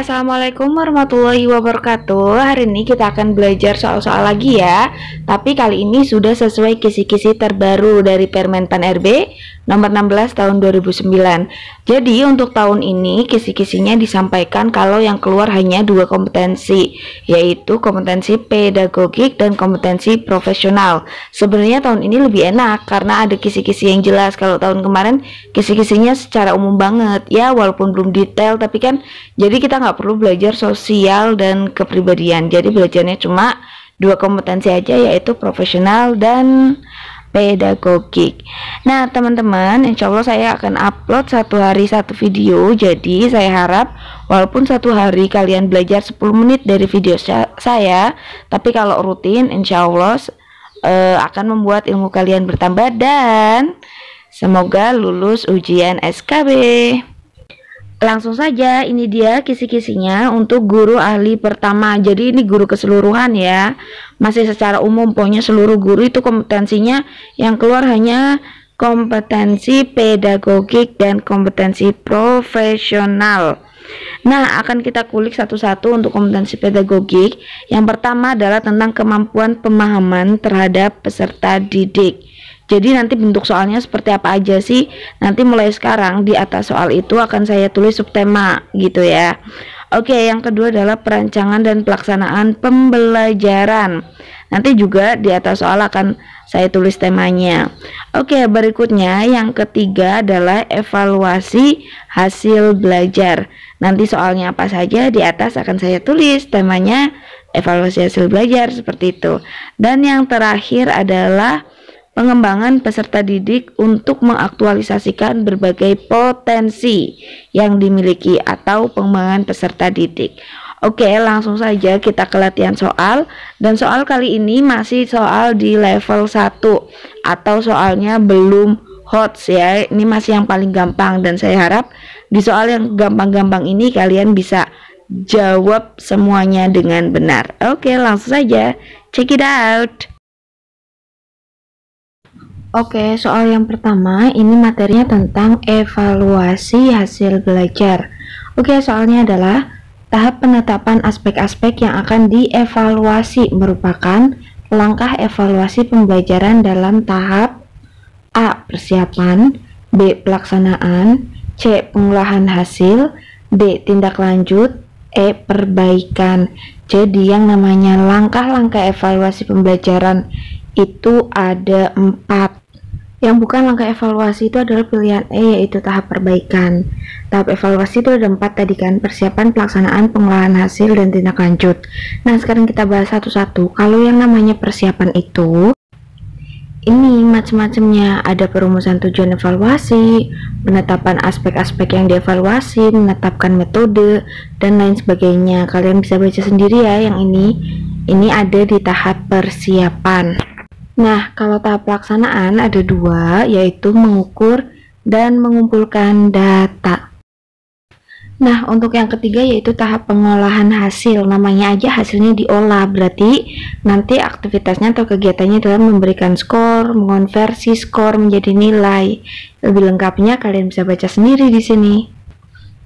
Assalamualaikum warahmatullahi wabarakatuh. Hari ini kita akan belajar soal-soal lagi ya. Tapi kali ini sudah sesuai kisi-kisi terbaru dari Permentan RB nomor 16 tahun 2009. Jadi untuk tahun ini kisi-kisinya disampaikan kalau yang keluar hanya dua kompetensi, yaitu kompetensi pedagogik dan kompetensi profesional. Sebenarnya tahun ini lebih enak karena ada kisi-kisi yang jelas. Kalau tahun kemarin kisi-kisinya secara umum banget ya, walaupun belum detail, tapi kan jadi kita nggak perlu belajar sosial dan kepribadian. Jadi belajarnya cuma dua kompetensi aja, yaitu profesional dan pedagogik. Nah teman-teman, insya Allah saya akan upload satu hari satu video. Jadi saya harap walaupun satu hari kalian belajar 10 menit dari video saya, tapi kalau rutin insya Allah akan membuat ilmu kalian bertambah dan semoga lulus ujian SKB. Langsung saja, ini dia kisi-kisinya untuk guru ahli pertama. Jadi ini guru keseluruhan ya, masih secara umum. Pokoknya seluruh guru itu kompetensinya yang keluar hanya kompetensi pedagogik dan kompetensi profesional. Nah, akan kita kulik satu-satu untuk kompetensi pedagogik. Yang pertama adalah tentang kemampuan pemahaman terhadap peserta didik. Jadi nanti bentuk soalnya seperti apa aja sih, nanti mulai sekarang di atas soal itu akan saya tulis subtema gitu ya. Oke, yang kedua adalah perancangan dan pelaksanaan pembelajaran. Nanti juga di atas soal akan saya tulis temanya. Oke, berikutnya yang ketiga adalah evaluasi hasil belajar. Nanti soalnya apa saja di atas akan saya tulis temanya, evaluasi hasil belajar seperti itu. Dan yang terakhir adalah pengembangan peserta didik untuk mengaktualisasikan berbagai potensi yang dimiliki atau pengembangan peserta didik. Oke, langsung saja kita ke latihan soal. Dan soal kali ini masih soal di level 1 atau soalnya belum hot ya. Ini masih yang paling gampang dan saya harap di soal yang gampang-gampang ini kalian bisa jawab semuanya dengan benar. Oke, langsung saja. Check it out. Oke, soal yang pertama ini materinya tentang evaluasi hasil belajar. Oke, soalnya adalah tahap penetapan aspek-aspek yang akan dievaluasi merupakan langkah evaluasi pembelajaran dalam tahap A. Persiapan, B. Pelaksanaan, C. Pengolahan hasil, D. Tindak lanjut, E. Perbaikan. Jadi yang namanya langkah-langkah evaluasi pembelajaran itu ada 4. Yang bukan langkah evaluasi itu adalah pilihan E, yaitu tahap perbaikan. Tahap evaluasi itu ada 4 tadi kan, persiapan, pelaksanaan, pengolahan hasil, dan tindak lanjut. Nah sekarang kita bahas satu-satu. Kalau yang namanya persiapan itu ini macam-macamnya, ada perumusan tujuan evaluasi, penetapan aspek-aspek yang dievaluasi, menetapkan metode, dan lain sebagainya. Kalian bisa baca sendiri ya yang ini ada di tahap persiapan. Nah, kalau tahap pelaksanaan ada 2, yaitu mengukur dan mengumpulkan data. Nah, untuk yang ketiga yaitu tahap pengolahan hasil. Namanya aja hasilnya diolah, berarti nanti aktivitasnya atau kegiatannya adalah memberikan skor, mengonversi skor menjadi nilai. Lebih lengkapnya kalian bisa baca sendiri di sini.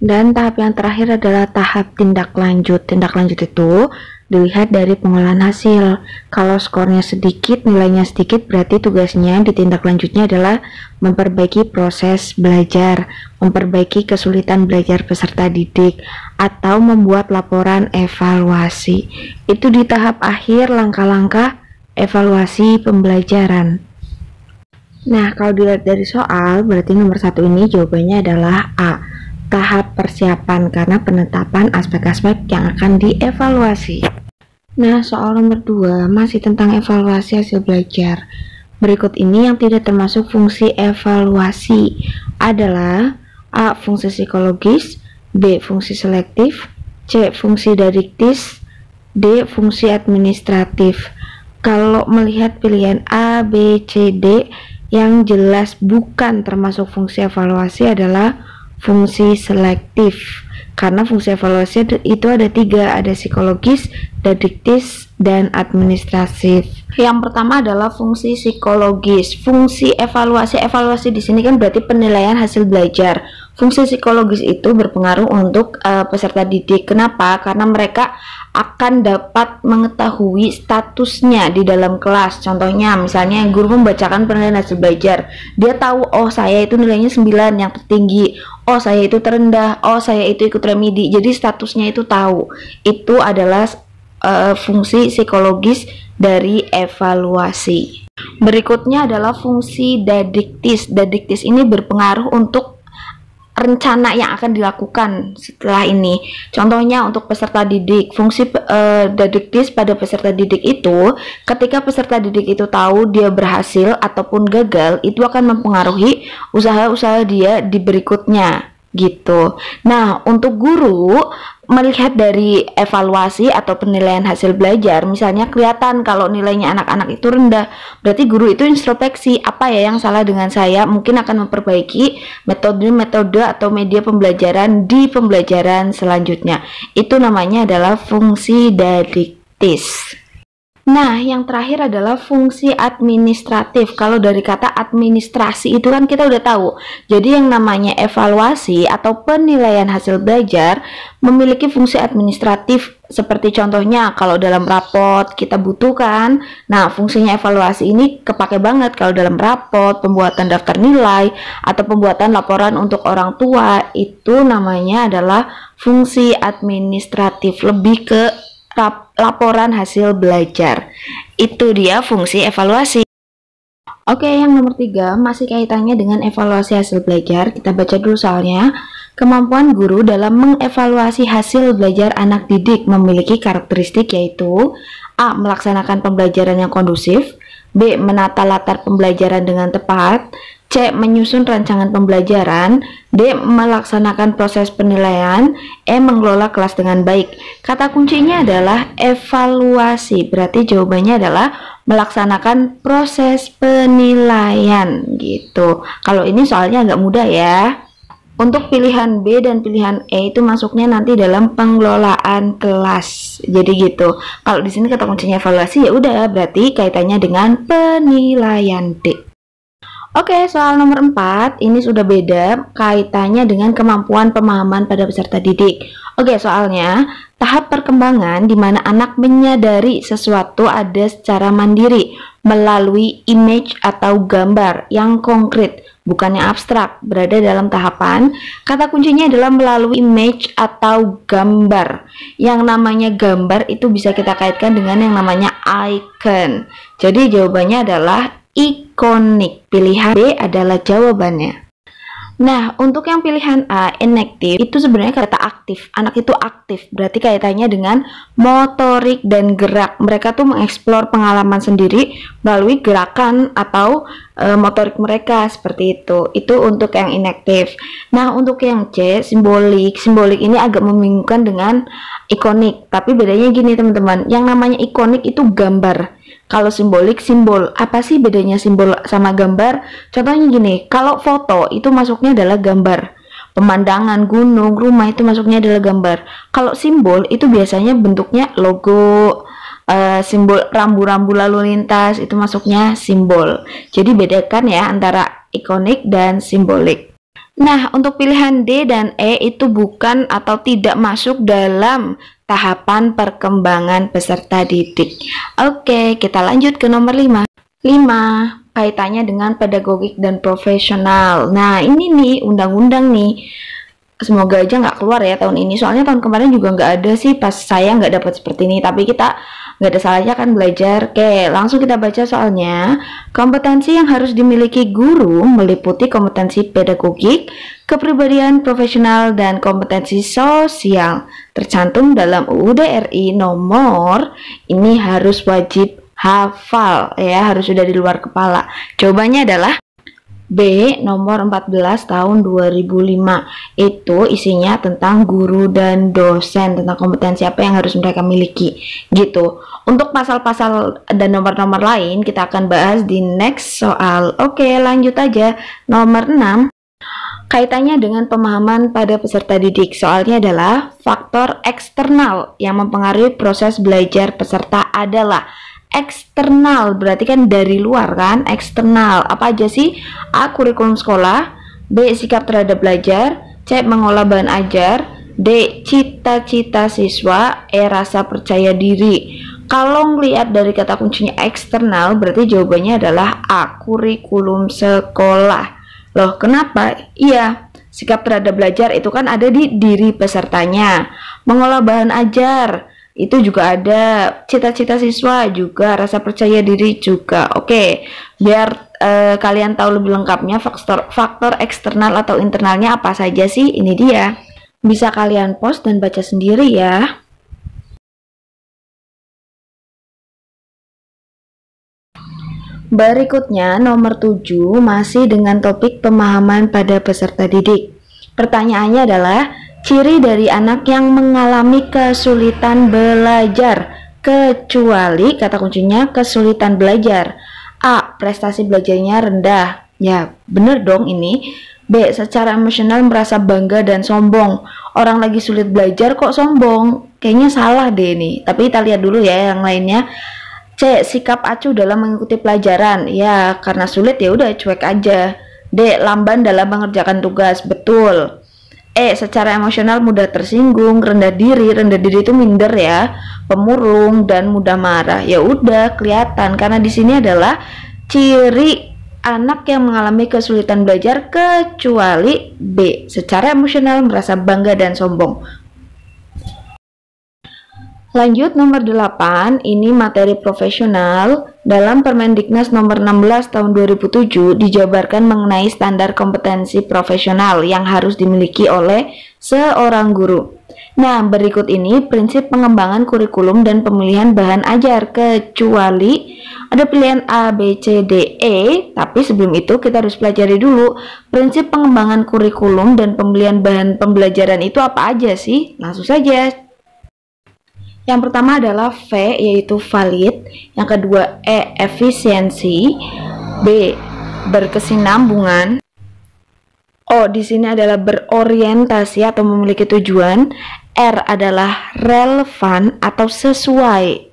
Dan tahap yang terakhir adalah tahap tindak lanjut. Tindak lanjut itu dilihat dari pengolahan hasil. Kalau skornya sedikit, nilainya sedikit, berarti tugasnya di tindak lanjutnya adalah memperbaiki proses belajar, memperbaiki kesulitan belajar peserta didik, atau membuat laporan evaluasi. Itu di tahap akhir langkah-langkah evaluasi pembelajaran. Nah, kalau dilihat dari soal, berarti nomor 1 ini jawabannya adalah A. Tahap persiapan karena penetapan aspek-aspek yang akan dievaluasi. Nah, soal nomor 2 masih tentang evaluasi hasil belajar. Berikut ini yang tidak termasuk fungsi evaluasi adalah A. Fungsi psikologis, B. Fungsi selektif, C. Fungsi didaktis, D. Fungsi administratif. Kalau melihat pilihan A, B, C, D, yang jelas bukan termasuk fungsi evaluasi adalah fungsi selektif, karena fungsi evaluasi itu ada 3, ada psikologis, didaktis, dan administratif. Yang pertama adalah fungsi psikologis. Fungsi evaluasi di sini kan berarti penilaian hasil belajar. fungsi psikologis itu berpengaruh untuk peserta didik. Kenapa? Karena mereka akan dapat mengetahui statusnya di dalam kelas. Contohnya, misalnya guru membacakan penilaian hasil belajar, dia tahu, oh saya itu nilainya 9 yang tertinggi, oh saya itu terendah, oh saya itu ikut remedi. Jadi statusnya itu tahu. Itu adalah fungsi psikologis dari evaluasi. Berikutnya adalah fungsi dadiktis. Dadiktis ini berpengaruh untuk rencana yang akan dilakukan setelah ini. Contohnya untuk peserta didik, fungsi dadiktis pada peserta didik itu, ketika peserta didik itu tahu dia berhasil ataupun gagal, itu akan mempengaruhi usaha-usaha dia di berikutnya gitu. Nah, untuk guru melihat dari evaluasi atau penilaian hasil belajar, misalnya kelihatan kalau nilainya anak-anak itu rendah, berarti guru itu introspeksi, apa ya yang salah dengan saya, mungkin akan memperbaiki metode-metode atau media pembelajaran di pembelajaran selanjutnya. Itu namanya adalah fungsi dadiktis. Nah, yang terakhir adalah fungsi administratif. Kalau dari kata administrasi itu kan kita udah tahu. Jadi yang namanya evaluasi atau penilaian hasil belajar memiliki fungsi administratif. Seperti contohnya kalau dalam rapot kita butuhkan. Nah, fungsinya evaluasi ini kepake banget kalau dalam rapot, pembuatan daftar nilai, atau pembuatan laporan untuk orang tua. Itu namanya adalah fungsi administratif, lebih ke laporan hasil belajar. Itu dia fungsi evaluasi. Oke, yang nomor 3 masih kaitannya dengan evaluasi hasil belajar. Kita baca dulu soalnya. Kemampuan guru dalam mengevaluasi hasil belajar anak didik memiliki karakteristik yaitu A. Melaksanakan pembelajaran yang kondusif, B. Menata latar pembelajaran dengan tepat, C. Menyusun rancangan pembelajaran, D. Melaksanakan proses penilaian, E. Mengelola kelas dengan baik. Kata kuncinya adalah evaluasi, berarti jawabannya adalah melaksanakan proses penilaian gitu. Kalau ini soalnya agak mudah ya. Untuk pilihan B dan pilihan E itu masuknya nanti dalam pengelolaan kelas. Jadi gitu. Kalau di sini kata kuncinya evaluasi, ya udah berarti kaitannya dengan penilaian D. Oke, soal nomor 4 ini sudah beda, kaitannya dengan kemampuan pemahaman pada peserta didik. Oke, soalnya tahap perkembangan di mana anak menyadari sesuatu ada secara mandiri melalui image atau gambar yang konkret, bukannya abstrak, berada dalam tahapan. Kata kuncinya adalah melalui image atau gambar. Yang namanya gambar itu bisa kita kaitkan dengan yang namanya icon. Jadi jawabannya adalah ikonik. Pilihan B adalah jawabannya. Nah, untuk yang pilihan A, inaktif, itu sebenarnya kata aktif. Anak itu aktif, berarti kaitannya dengan motorik dan gerak. Mereka tuh mengeksplor pengalaman sendiri melalui gerakan atau motorik mereka, seperti itu. Itu untuk yang inaktif. Nah, untuk yang C, simbolik. Simbolik ini agak membingungkan dengan ikonik. Tapi bedanya gini teman-teman, yang namanya ikonik itu gambar. Kalau simbolik, simbol. Apa sih bedanya simbol sama gambar? Contohnya gini, kalau foto itu masuknya adalah gambar. Pemandangan, gunung, rumah itu masuknya adalah gambar. Kalau simbol itu biasanya bentuknya logo, simbol rambu-rambu lalu lintas itu masuknya simbol. Jadi bedakan ya antara ikonik dan simbolik. Nah, untuk pilihan D dan E itu bukan atau tidak masuk dalam tahapan perkembangan peserta didik. Oke, kita lanjut ke nomor 5. 5, kaitannya dengan pedagogik dan profesional. Nah, ini nih undang-undang nih. Semoga aja nggak keluar ya tahun ini. Soalnya tahun kemarin juga nggak ada sih, pas saya nggak dapat seperti ini. Tapi kita nggak ada salahnya kan belajar. Oke, langsung kita baca soalnya. Kompetensi yang harus dimiliki guru meliputi kompetensi pedagogik, kepribadian profesional, dan kompetensi sosial. Tercantum dalam UUD RI nomor, ini harus wajib hafal ya, harus sudah di luar kepala. Jawabannya adalah B nomor 14 tahun 2005. Itu isinya tentang guru dan dosen, tentang kompetensi apa yang harus mereka miliki gitu. Untuk pasal-pasal dan nomor-nomor lain kita akan bahas di next soal. Oke, lanjut aja. Nomor 6, kaitannya dengan pemahaman pada peserta didik. Soalnya adalah faktor eksternal yang mempengaruhi proses belajar peserta adalah eksternal, berarti kan dari luar kan. Eksternal apa aja sih? A. Kurikulum sekolah, B. Sikap terhadap belajar, C. Mengolah bahan ajar. D. Cita-cita siswa. E. Rasa percaya diri. Kalau ngelihat dari kata kuncinya eksternal, berarti jawabannya adalah A. Kurikulum sekolah. Loh, kenapa? Iya, sikap terhadap belajar itu kan ada di diri pesertanya. Mengolah bahan ajar itu juga ada, cita-cita siswa juga, rasa percaya diri juga. Oke, biar kalian tahu lebih lengkapnya faktor eksternal atau internalnya apa saja sih, ini dia. Bisa kalian pause dan baca sendiri ya. Berikutnya nomor 7 masih dengan topik pemahaman pada peserta didik. Pertanyaannya adalah ciri dari anak yang mengalami kesulitan belajar, kecuali kata kuncinya kesulitan belajar. A. Prestasi belajarnya rendah. Ya, bener dong ini. B. Secara emosional merasa bangga dan sombong. Orang lagi sulit belajar kok sombong. Kayaknya salah deh nih. Tapi kita lihat dulu ya yang lainnya. C. Sikap acuh dalam mengikuti pelajaran. Ya, karena sulit ya udah cuek aja. D. Lamban dalam mengerjakan tugas. Betul. E. Secara emosional mudah tersinggung, rendah diri. Rendah diri itu minder ya, pemurung dan mudah marah. Ya udah kelihatan karena di sini adalah ciri anak yang mengalami kesulitan belajar kecuali B. Secara emosional merasa bangga dan sombong. Lanjut nomor 8, ini materi profesional. Dalam Permendiknas nomor 16 tahun 2007 dijabarkan mengenai standar kompetensi profesional yang harus dimiliki oleh seorang guru. Nah, berikut ini prinsip pengembangan kurikulum dan pemilihan bahan ajar, kecuali ada pilihan A, B, C, D, E. Tapi sebelum itu kita harus pelajari dulu prinsip pengembangan kurikulum dan pemilihan bahan pembelajaran itu apa aja sih? Langsung saja. Yang pertama adalah V, yaitu valid. Yang kedua E, efisiensi. B, berkesinambungan. O, di sini adalah berorientasi atau memiliki tujuan. R adalah relevan atau sesuai.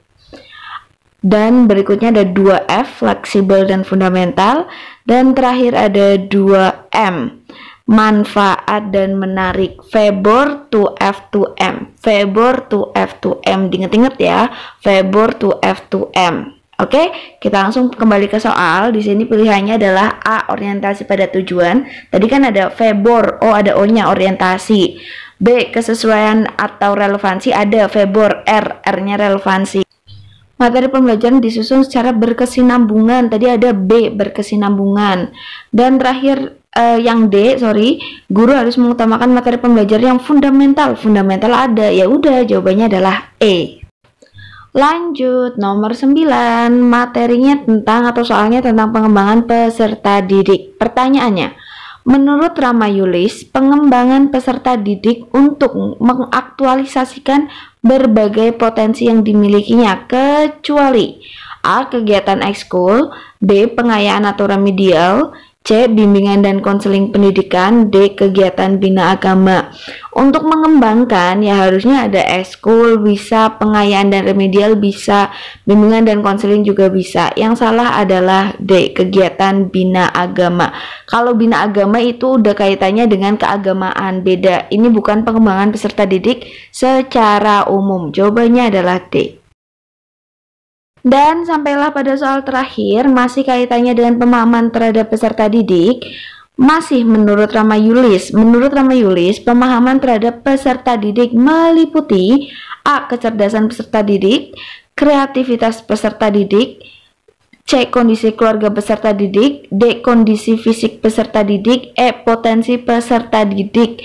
Dan berikutnya ada 2F, fleksibel dan fundamental. Dan terakhir ada 2M, manfaat dan menarik. Favor to F2M. Favor to F2M. Diinget-inget ya. Favor to F2M. Oke, kita langsung kembali ke soal. Di sini pilihannya adalah A, orientasi pada tujuan. Tadi kan ada favor, O ada O-nya, orientasi. B, kesesuaian atau relevansi, ada favor, R-nya relevansi. Materi pembelajaran disusun secara berkesinambungan. Tadi ada B, berkesinambungan. Dan terakhir yang D, guru harus mengutamakan materi pembelajaran yang fundamental. Fundamental ada, ya udah jawabannya adalah E. Lanjut nomor 9, materinya tentang atau soalnya tentang pengembangan peserta didik. Pertanyaannya, menurut Rama Yulis, pengembangan peserta didik untuk mengaktualisasikan berbagai potensi yang dimilikinya, kecuali A, kegiatan ekskul, B, pengayaan atau remedial, C, bimbingan dan konseling pendidikan, D, kegiatan bina agama. Untuk mengembangkan ya harusnya ada ekskul, bisa, pengayaan dan remedial bisa, bimbingan dan konseling juga bisa. Yang salah adalah D, kegiatan bina agama. Kalau bina agama itu udah kaitannya dengan keagamaan, beda. Ini bukan pengembangan peserta didik secara umum. Jawabannya adalah D. Dan sampailah pada soal terakhir, masih kaitannya dengan pemahaman terhadap peserta didik. Masih menurut Rama Yulis. Menurut Rama Yulis, pemahaman terhadap peserta didik meliputi A, kecerdasan peserta didik, kreativitas peserta didik, C, kondisi keluarga peserta didik, D, kondisi fisik peserta didik, E, potensi peserta didik.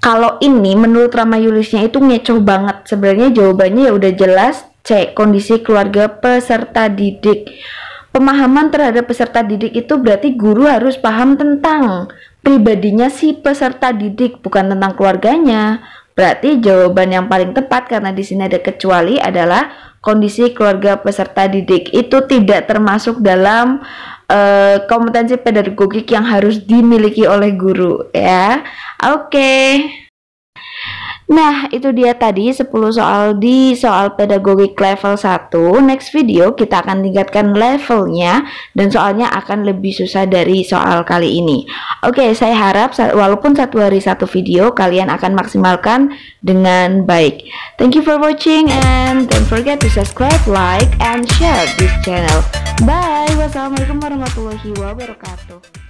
Kalau ini menurut Rama Yulisnya itu ngecoh banget. Sebenarnya jawabannya ya udah jelas, C, kondisi keluarga peserta didik. Pemahaman terhadap peserta didik itu berarti guru harus paham tentang pribadinya si peserta didik, bukan tentang keluarganya. Berarti jawaban yang paling tepat karena di sini ada kecuali adalah kondisi keluarga peserta didik. Itu tidak termasuk dalam kompetensi pedagogik yang harus dimiliki oleh guru ya. Oke. Nah, itu dia tadi 10 soal di soal pedagogik level 1. Next video kita akan tingkatkan levelnya dan soalnya akan lebih susah dari soal kali ini. Oke, saya harap walaupun satu hari satu video, kalian akan maksimalkan dengan baik. Thank you for watching and don't forget to subscribe, like, and share this channel. Bye. Wassalamualaikum warahmatullahi wabarakatuh.